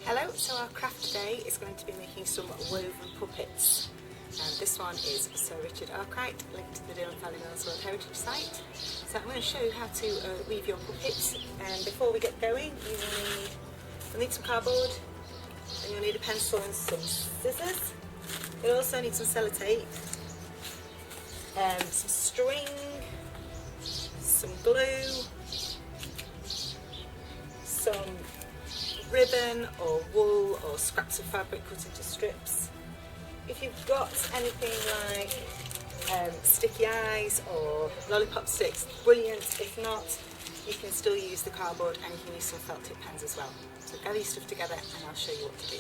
Hello, so our craft today is going to be making some woven puppets. This one is Sir Richard Arkwright, linked to the Derwent World Heritage Site. So I'm going to show you how to weave your puppets. And before we get going, you'll need some cardboard, and you'll need a pencil and some scissors. You'll also need some sellotape, some string, some glue, some ribbon or wool or scraps of fabric cut into strips. If you've got anything like sticky eyes or lollipop sticks, brilliant. If not, you can still use the cardboard and you can use some felt tip pens as well. So gather your stuff together and I'll show you what to do.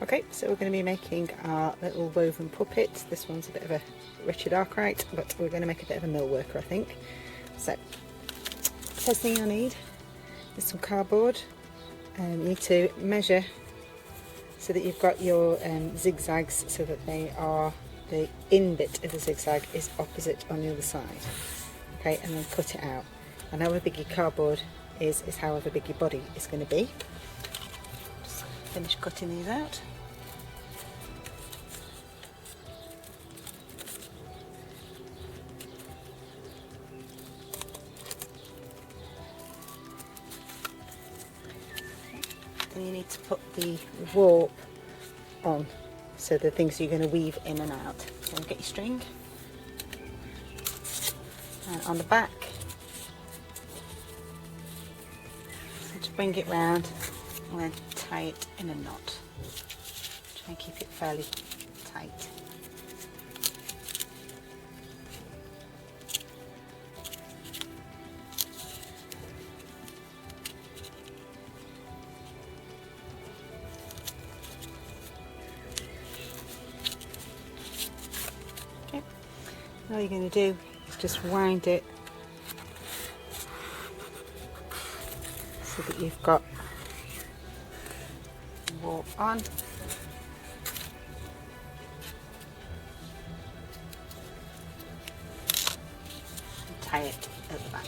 Okay, so we're going to be making our little woven puppet. This one's a bit of a Richard Arkwright, but we're going to make a bit of a mill worker, I think. So, first thing you'll need is some cardboard. You need to measure so that you've got your zigzags so that they are, the in bit of the zigzag is opposite on the other side. Okay, and then cut it out. And however big your cardboard is however big your body is going to be. Just finish cutting these out. Then you need to put the warp on, so the things you're going to weave in and out. So get your string, and on the back, so to bring it round and then tie it in a knot. Try and keep it fairly tight. All you're going to do is just wind it so that you've got warp on. And tie it at the back.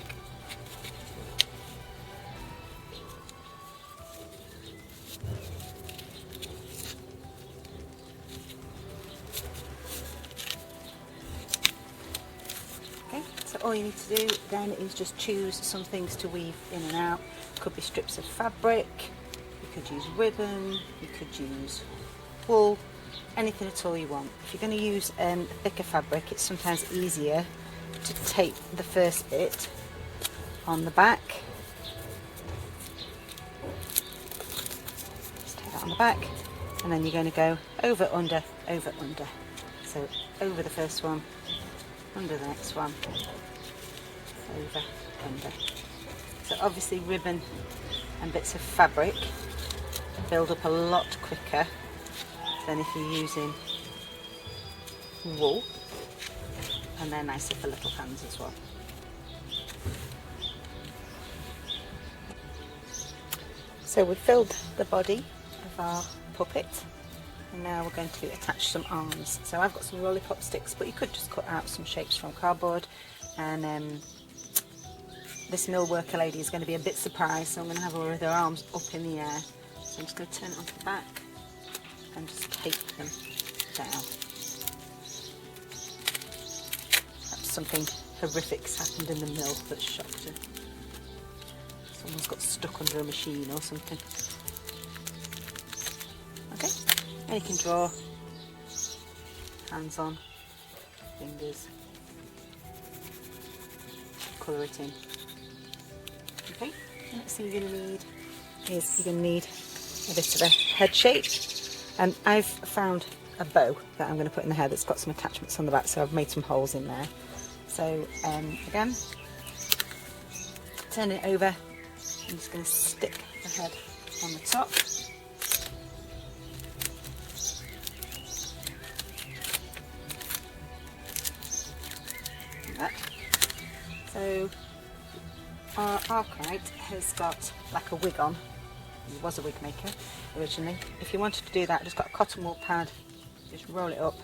So all you need to do then is just choose some things to weave in and out. Could be strips of fabric, you could use ribbon, you could use wool, anything at all you want. If you're going to use thicker fabric, it's sometimes easier to tape the first bit on the back. Just take that on the back, and then you're going to go over, under, over, under. So over the first one, under the next one, over, under. So obviously ribbon and bits of fabric build up a lot quicker than if you're using wool, and they're nicer for little hands as well. So we've filled the body of our puppet, and now we're going to attach some arms. So I've got some lollipop sticks, but you could just cut out some shapes from cardboard. And this mill worker lady is going to be a bit surprised, so I'm going to have her with her arms up in the air. So I'm just going to turn it onto the back and just tape them down. Perhaps something horrific's happened in the mill that's shocked her. Someone's got stuck under a machine or something. Okay. And you can draw hands on, fingers, colour it in. Okay, the next thing you're going to need is you're going to need a bit of a head shape, and I've found a bow that I'm going to put in the hair that's got some attachments on the back, so I've made some holes in there. So again, turn it over, I'm just going to stick the head on the top. So our Arkwright has got like a wig on. He was a wig maker originally. If you wanted to do that, just got a cotton wool pad, just roll it up,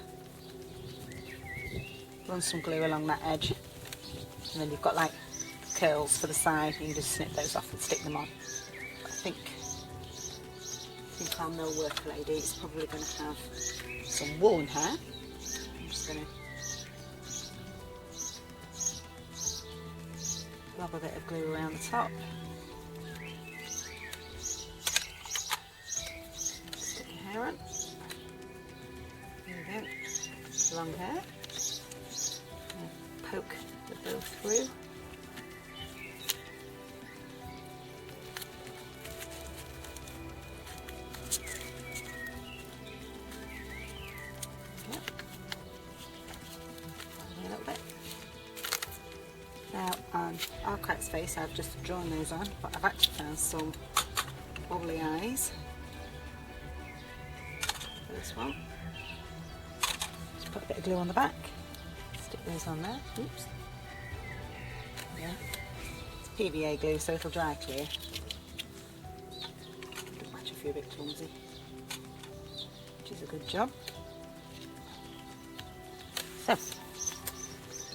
run some glue along that edge, and then you've got like curls for the side. You can just snip those off and stick them on. think our mill worker lady is probably going to have some woolen hair. I'm just going to rub a bit of glue around the top. Stick your hair on. There we go. Long hair. Poke the bow through. A little bit. Now on Arkwright's face I've just drawn those on, but I've actually found some wobbly eyes for this one. Just put a bit of glue on the back, stick those on there. Oops. Yeah. It's PVA glue so it'll dry clear. It'll match if you're a bit clumsy, which is a good job. So,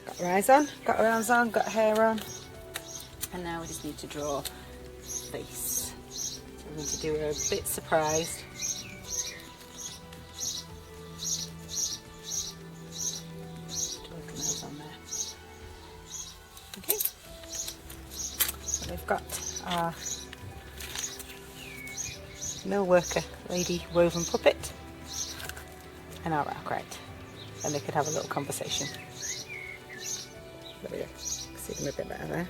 got our eyes on, got our arms on, got hair on, and now we just need to draw face. So we're going to do her a bit surprised. Little nose on there. Okay. So we've got our mill worker lady woven puppet and our Arkwright. And they could have a little conversation. There we go. See them a bit better there.